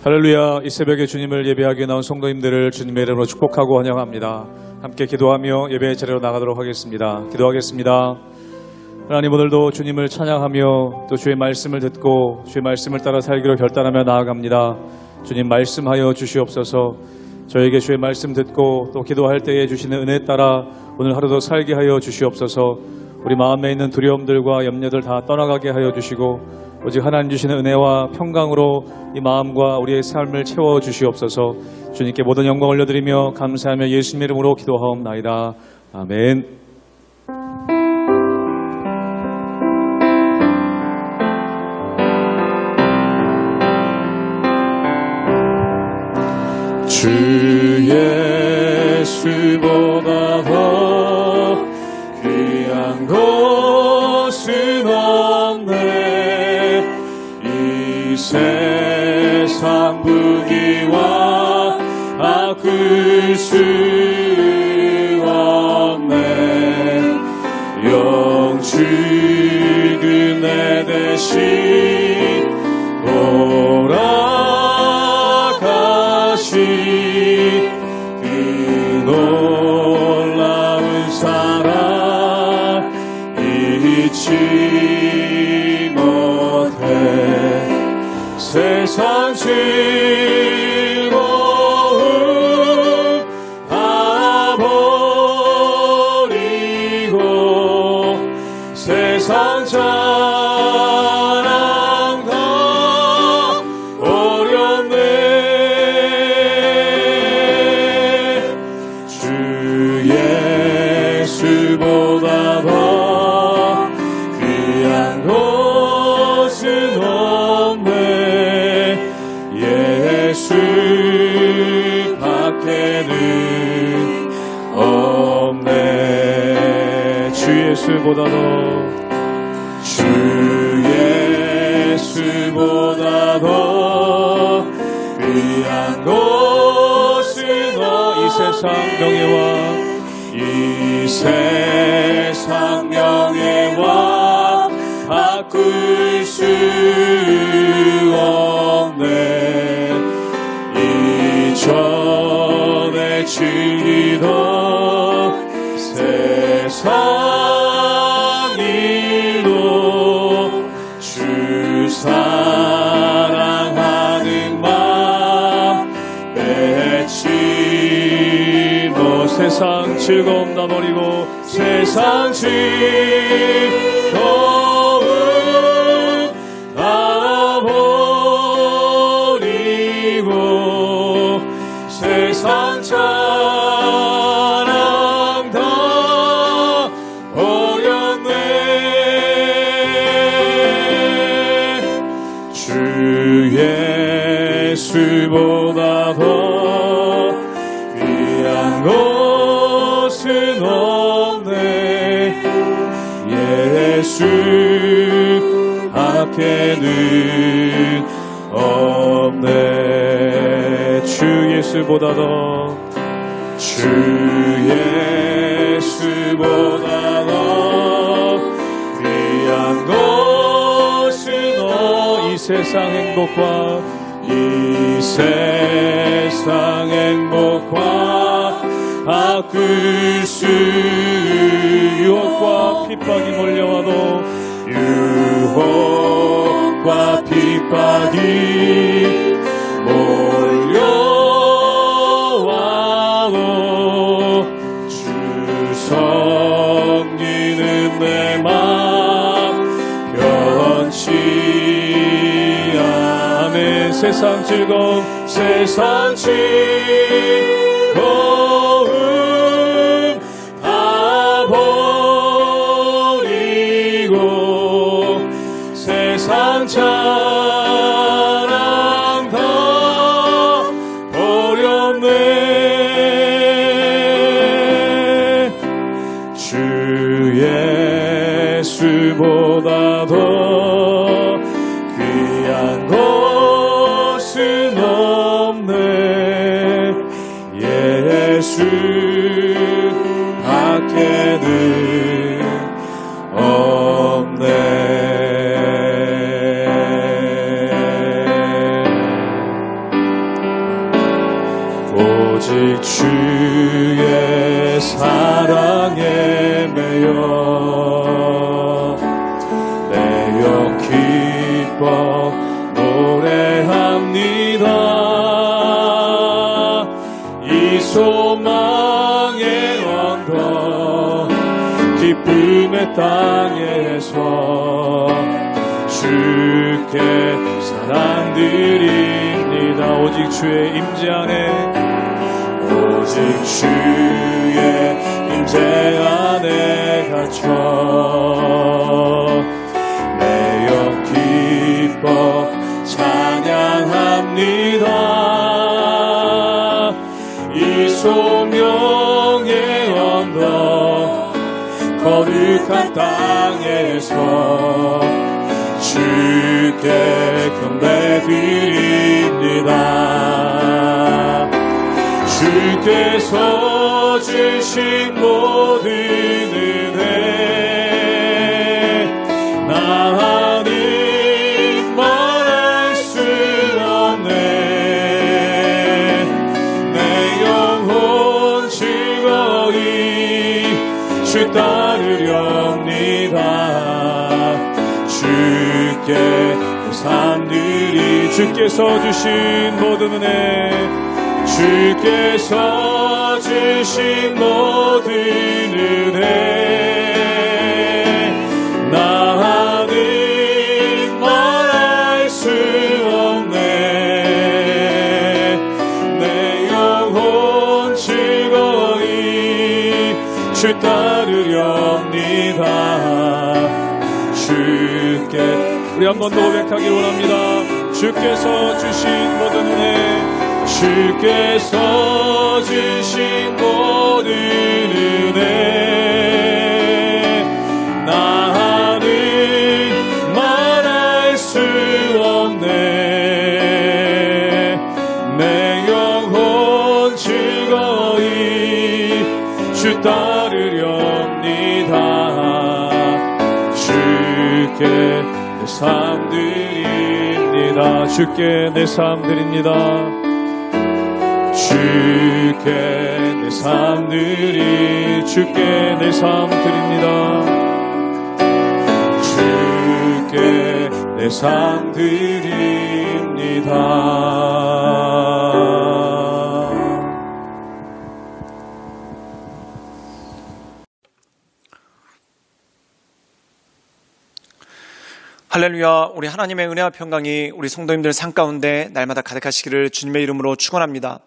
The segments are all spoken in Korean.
할렐루야. 이 새벽에 주님을 예배하기에 나온 성도님들을 주님의 이름으로 축복하고 환영합니다. 함께 기도하며 예배의 자리로 나가도록 하겠습니다. 기도하겠습니다. 하나님, 오늘도 주님을 찬양하며 또 주의 말씀을 듣고 주의 말씀을 따라 살기로 결단하며 나아갑니다. 주님, 말씀하여 주시옵소서. 저에게 주의 말씀 듣고 또 기도할 때에 주시는 은혜 따라 오늘 하루도 살게 하여 주시옵소서. 우리 마음에 있는 두려움들과 염려들 다 떠나가게 하여 주시고 오직 하나님 주시는 은혜와 평강으로 이 마음과 우리의 삶을 채워 주시옵소서. 주님께 모든 영광 올려드리며 감사하며 예수님 이름으로 기도하옵나이다. 아멘. 주 예수보다 더 귀한 것은 없네. 이 세상 부귀와 바꿀 수 없네. 영주는 내 대신 그 놀라운 사랑 잊지 못해. 세상 즐거움 다 버리고 세상 자랑 다 어렵네. 예수보다 더 귀한 것은 없네. 예수 밖에는 없네. 주 예수보다 더 귀한 것은 이 세상 명예와 이 세상 명예와 바꿀 수 없네. 이전에 즐기던 세상 일도 주 사랑하는 마음 맺지 못. 세상 즐거움 다 버리고 세상 즐거움 다 버리고 세상 자랑 다 버렸네. 주 예수보다 더 귀한 것은 없네. 예수 밖에는 없네. 주 예수보다 더 귀한 것은 이 세상 행복과 바꿀 수 유혹과 핍박이 몰려와도 주 섬기는 내 맘 변치 않네. 세상 즐거움 다 버리고 세상 자랑 다 버렸네. 주 예수보다 더 귀한 것은 없네. 예수 밖에는 없네. 오직 주의 사랑에 매여 기뻐 노래합니다. 이 소망의 언덕 기쁨의 땅에서 주께 사랑드립니다. 오직 주의 임재 안에 오직 주의 임재 안에 갇혀 매여 기뻐 찬양합니다. 이 소명의 언덕 거룩한 땅에서 주께 경배드립니다. 주께서 주신 모든 은혜 나는 말할 수 없네. 내 영혼 즐거이 주 따르렵니다. 주께 삶들이 주께서 주신 모든 은혜 주께서 주신 모든 은혜 나는 말할 수 없네. 내 영혼 즐거이 주 따르렵니다. 주께 우리 한 번 더 고백하기 원합니다. 주께서 주신 모든 은혜 주께서 주신 모든 은혜 나는 말할 수 없네. 내 영혼 즐거이 주 따르렵니다. 주께 내 삶 드립니다. 주께 내 삶 드립니다. 주께 내 삶 드리 주께 내 삶 드립니다. 주께 내 삶 드립니다. 할렐루야. 우리 하나님의 은혜와 평강이 우리 성도님들 삶 가운데 날마다 가득하시기를 주님의 이름으로 축원합니다.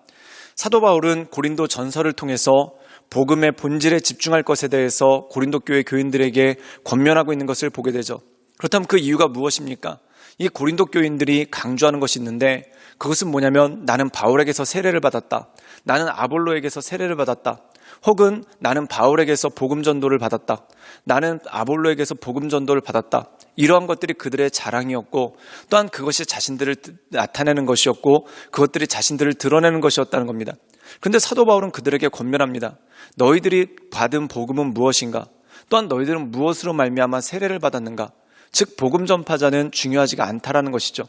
사도 바울은 고린도 전서를 통해서 복음의 본질에 집중할 것에 대해서 고린도 교회 교인들에게 권면하고 있는 것을 보게 되죠. 그렇다면 그 이유가 무엇입니까? 이 고린도 교인들이 강조하는 것이 있는데 그것은 뭐냐면 나는 바울에게서 세례를 받았다. 나는 아볼로에게서 세례를 받았다. 혹은 나는 바울에게서 복음 전도를 받았다. 나는 아볼로에게서 복음 전도를 받았다. 이러한 것들이 그들의 자랑이었고 또한 그것이 자신들을 나타내는 것이었고 그것들이 자신들을 드러내는 것이었다는 겁니다. 그런데 사도 바울은 그들에게 권면합니다. 너희들이 받은 복음은 무엇인가? 또한 너희들은 무엇으로 말미암아 세례를 받았는가? 즉 복음 전파자는 중요하지가 않다라는 것이죠.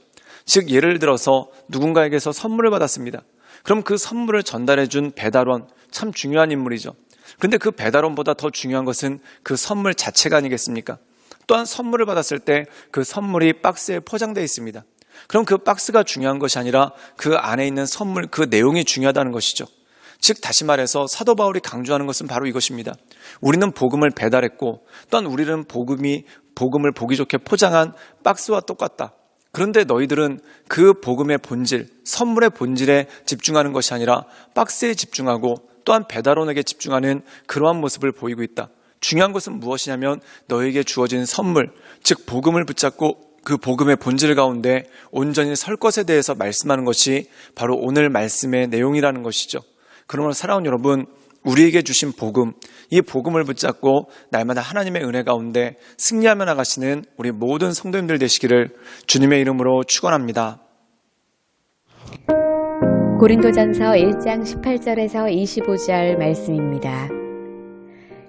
즉 예를 들어서 누군가에게서 선물을 받았습니다. 그럼 그 선물을 전달해준 배달원 참 중요한 인물이죠. 그런데 그 배달원보다 더 중요한 것은 그 선물 자체가 아니겠습니까? 또한 선물을 받았을 때 그 선물이 박스에 포장되어 있습니다. 그럼 그 박스가 중요한 것이 아니라 그 안에 있는 선물, 그 내용이 중요하다는 것이죠. 즉 다시 말해서 사도 바울이 강조하는 것은 바로 이것입니다. 우리는 복음을 배달했고 또한 우리는 복음을 보기 좋게 포장한 박스와 똑같다. 그런데 너희들은 그 복음의 본질, 선물의 본질에 집중하는 것이 아니라 박스에 집중하고 또한 배달원에게 집중하는 그러한 모습을 보이고 있다. 중요한 것은 무엇이냐면 너에게 주어진 선물, 즉 복음을 붙잡고 그 복음의 본질 가운데 온전히 설 것에 대해서 말씀하는 것이 바로 오늘 말씀의 내용이라는 것이죠. 그러므로 사랑하는 여러분, 우리에게 주신 복음, 이 복음을 붙잡고 날마다 하나님의 은혜 가운데 승리하며 나가시는 우리 모든 성도님들 되시기를 주님의 이름으로 축원합니다. 고린도전서 1장 18절에서 25절 말씀입니다.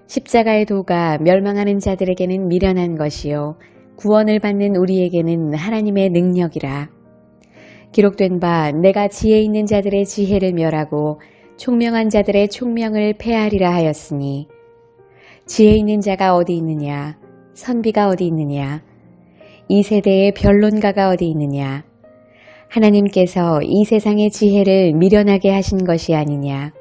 십자가의 도가 멸망하는 자들에게는 미련한 것이요 구원을 받는 우리에게는 하나님의 능력이라. 기록된 바 내가 지혜 있는 자들의 지혜를 멸하고 총명한 자들의 총명을 폐하리라 하였으니, 지혜 있는 자가 어디 있느냐? 선비가 어디 있느냐? 이 세대의 변론가가 어디 있느냐? 하나님께서 이 세상의 지혜를 미련하게 하신 것이 아니냐?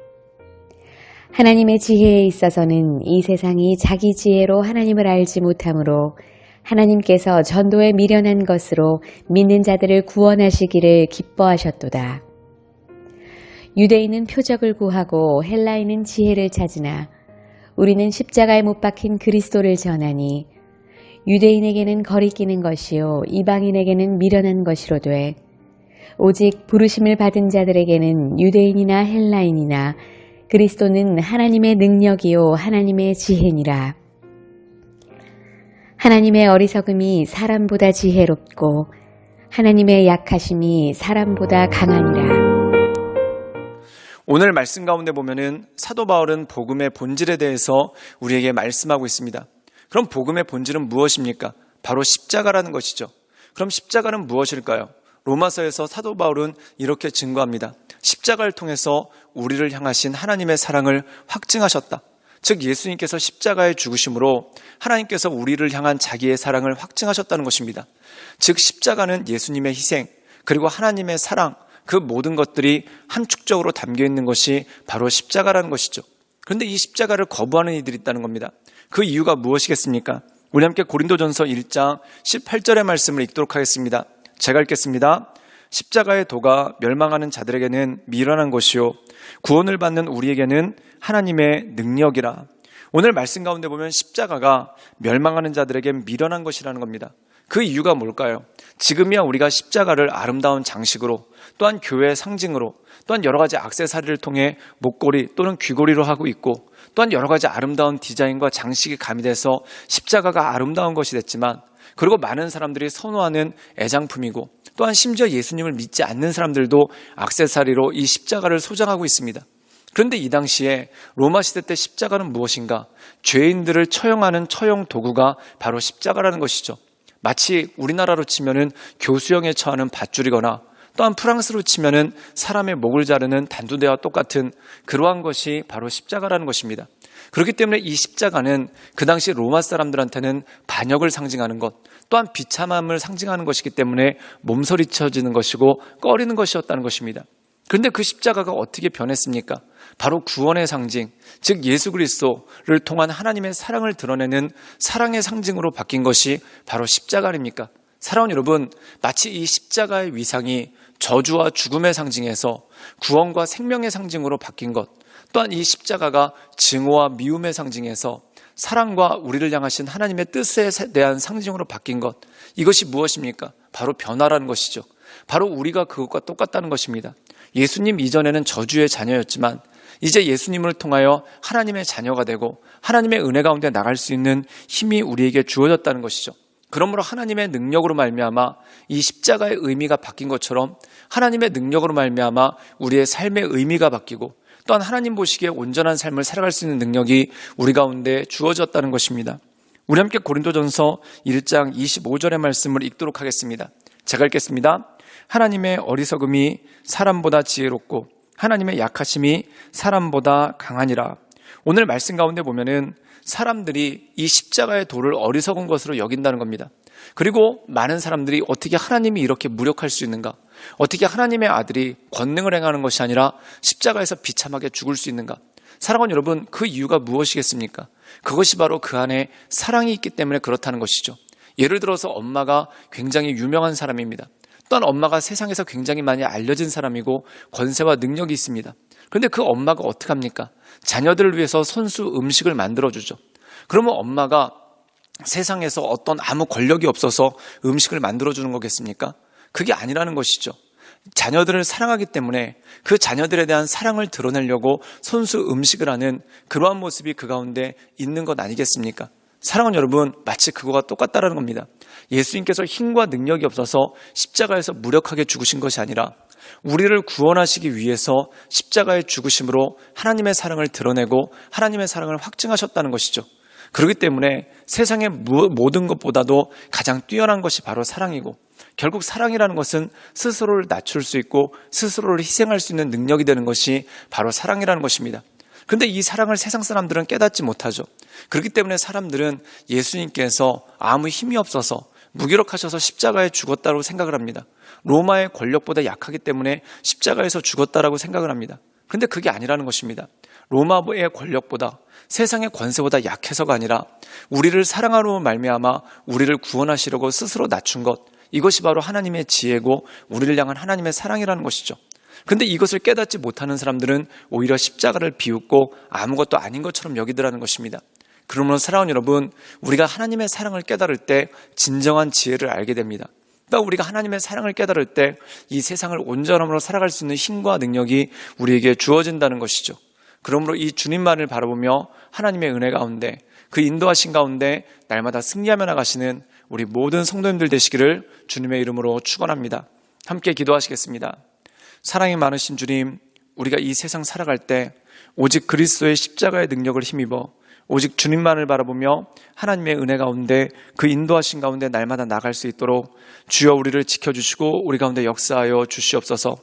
하나님의 지혜에 있어서는 이 세상이 자기 지혜로 하나님을 알지 못하므로 하나님께서 전도에 미련한 것으로 믿는 자들을 구원하시기를 기뻐하셨도다. 유대인은 표적을 구하고 헬라인은 지혜를 찾으나 우리는 십자가에 못 박힌 그리스도를 전하니, 유대인에게는 거리끼는 것이요 이방인에게는 미련한 것이로되 오직 부르심을 받은 자들에게는 유대인이나 헬라인이나 그리스도는 하나님의 능력이요 하나님의 지혜니라. 하나님의 어리석음이 사람보다 지혜롭고 하나님의 약하심이 사람보다 강하니라. 오늘 말씀 가운데 보면은 사도 바울은 복음의 본질에 대해서 우리에게 말씀하고 있습니다. 그럼 복음의 본질은 무엇입니까? 바로 십자가라는 것이죠. 그럼 십자가는 무엇일까요? 로마서에서 사도 바울은 이렇게 증거합니다. 십자가를 통해서 우리를 향하신 하나님의 사랑을 확증하셨다. 즉 예수님께서 십자가의 죽으심으로 하나님께서 우리를 향한 자기의 사랑을 확증하셨다는 것입니다. 즉 십자가는 예수님의 희생, 그리고 하나님의 사랑, 그 모든 것들이 함축적으로 담겨 있는 것이 바로 십자가라는 것이죠. 그런데 이 십자가를 거부하는 이들이 있다는 겁니다. 그 이유가 무엇이겠습니까? 우리 함께 고린도전서 1장 18절의 말씀을 읽도록 하겠습니다. 제가 읽겠습니다. 십자가의 도가 멸망하는 자들에게는 미련한 것이요 구원을 받는 우리에게는 하나님의 능력이라. 오늘 말씀 가운데 보면 십자가가 멸망하는 자들에겐 미련한 것이라는 겁니다. 그 이유가 뭘까요? 지금이야 우리가 십자가를 아름다운 장식으로, 또한 교회의 상징으로, 또한 여러 가지 액세서리를 통해 목걸이 또는 귀걸이로 하고 있고, 또한 여러 가지 아름다운 디자인과 장식이 가미돼서 십자가가 아름다운 것이 됐지만, 그리고 많은 사람들이 선호하는 애장품이고, 또한 심지어 예수님을 믿지 않는 사람들도 액세서리로 이 십자가를 소장하고 있습니다. 그런데 이 당시에 로마 시대 때 십자가는 무엇인가? 죄인들을 처형하는 처형 도구가 바로 십자가라는 것이죠. 마치 우리나라로 치면은 교수형에 처하는 밧줄이거나, 또한 프랑스로 치면은 사람의 목을 자르는 단두대와 똑같은 그러한 것이 바로 십자가라는 것입니다. 그렇기 때문에 이 십자가는 그 당시 로마 사람들한테는 반역을 상징하는 것, 또한 비참함을 상징하는 것이기 때문에 몸서리쳐지는 것이고 꺼리는 것이었다는 것입니다. 그런데 그 십자가가 어떻게 변했습니까? 바로 구원의 상징, 즉 예수 그리스도를 통한 하나님의 사랑을 드러내는 사랑의 상징으로 바뀐 것이 바로 십자가 아닙니까? 사랑하는 여러분, 마치 이 십자가의 위상이 저주와 죽음의 상징에서 구원과 생명의 상징으로 바뀐 것, 또한 이 십자가가 증오와 미움의 상징에서 사랑과 우리를 향하신 하나님의 뜻에 대한 상징으로 바뀐 것, 이것이 무엇입니까? 바로 변화라는 것이죠. 바로 우리가 그것과 똑같다는 것입니다. 예수님 이전에는 저주의 자녀였지만 이제 예수님을 통하여 하나님의 자녀가 되고 하나님의 은혜 가운데 나갈 수 있는 힘이 우리에게 주어졌다는 것이죠. 그러므로 하나님의 능력으로 말미암아 이 십자가의 의미가 바뀐 것처럼 하나님의 능력으로 말미암아 우리의 삶의 의미가 바뀌고, 또한 하나님 보시기에 온전한 삶을 살아갈 수 있는 능력이 우리 가운데 주어졌다는 것입니다. 우리 함께 고린도전서 1장 25절의 말씀을 읽도록 하겠습니다. 제가 읽겠습니다. 하나님의 어리석음이 사람보다 지혜롭고 하나님의 약하심이 사람보다 강하니라. 오늘 말씀 가운데 보면은 사람들이 이 십자가의 도를 어리석은 것으로 여긴다는 겁니다. 그리고 많은 사람들이 어떻게 하나님이 이렇게 무력할 수 있는가? 어떻게 하나님의 아들이 권능을 행하는 것이 아니라 십자가에서 비참하게 죽을 수 있는가? 사랑하는 여러분, 그 이유가 무엇이겠습니까? 그것이 바로 그 안에 사랑이 있기 때문에 그렇다는 것이죠. 예를 들어서 엄마가 굉장히 유명한 사람입니다. 또한 엄마가 세상에서 굉장히 많이 알려진 사람이고 권세와 능력이 있습니다. 그런데 그 엄마가 어떻게 합니까? 자녀들을 위해서 손수 음식을 만들어주죠. 그러면 엄마가 세상에서 어떤 아무 권력이 없어서 음식을 만들어주는 거겠습니까? 그게 아니라는 것이죠. 자녀들을 사랑하기 때문에 그 자녀들에 대한 사랑을 드러내려고 손수 음식을 하는 그러한 모습이 그 가운데 있는 것 아니겠습니까? 사랑하는 여러분, 마치 그거와 똑같다는 겁니다. 예수님께서 힘과 능력이 없어서 십자가에서 무력하게 죽으신 것이 아니라 우리를 구원하시기 위해서 십자가의 죽으심으로 하나님의 사랑을 드러내고 하나님의 사랑을 확증하셨다는 것이죠. 그렇기 때문에 세상의 모든 것보다도 가장 뛰어난 것이 바로 사랑이고, 결국 사랑이라는 것은 스스로를 낮출 수 있고 스스로를 희생할 수 있는 능력이 되는 것이 바로 사랑이라는 것입니다. 그런데 이 사랑을 세상 사람들은 깨닫지 못하죠. 그렇기 때문에 사람들은 예수님께서 아무 힘이 없어서 무기력하셔서 십자가에 죽었다고 생각을 합니다. 로마의 권력보다 약하기 때문에 십자가에서 죽었다라고 생각을 합니다. 그런데 그게 아니라는 것입니다. 로마의 권력보다, 세상의 권세보다 약해서가 아니라 우리를 사랑하로 말미암아 우리를 구원하시려고 스스로 낮춘 것, 이것이 바로 하나님의 지혜고 우리를 향한 하나님의 사랑이라는 것이죠. 그런데 이것을 깨닫지 못하는 사람들은 오히려 십자가를 비웃고 아무것도 아닌 것처럼 여기더라는 것입니다. 그러므로 사랑하는 여러분, 우리가 하나님의 사랑을 깨달을 때 진정한 지혜를 알게 됩니다. 그러니까 우리가 하나님의 사랑을 깨달을 때 이 세상을 온전함으로 살아갈 수 있는 힘과 능력이 우리에게 주어진다는 것이죠. 그러므로 이 주님만을 바라보며 하나님의 은혜 가운데, 그 인도하신 가운데 날마다 승리하며 나가시는 우리 모든 성도님들 되시기를 주님의 이름으로 축원합니다. 함께 기도하시겠습니다. 사랑이 많으신 주님, 우리가 이 세상 살아갈 때 오직 그리스도의 십자가의 능력을 힘입어 오직 주님만을 바라보며 하나님의 은혜 가운데, 그 인도하신 가운데 날마다 나갈 수 있도록 주여 우리를 지켜주시고 우리 가운데 역사하여 주시옵소서.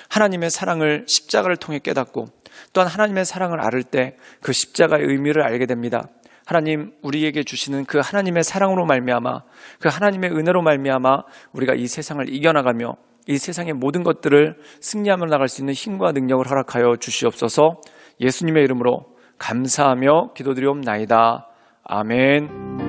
하나님의 사랑을 십자가를 통해 깨닫고 또한 하나님의 사랑을 알을 때 그 십자가의 의미를 알게 됩니다. 하나님, 우리에게 주시는 그 하나님의 사랑으로 말미암아, 그 하나님의 은혜로 말미암아 우리가 이 세상을 이겨나가며 이 세상의 모든 것들을 승리하며 나갈 수 있는 힘과 능력을 허락하여 주시옵소서. 예수님의 이름으로 감사하며 기도드리옵나이다. 아멘.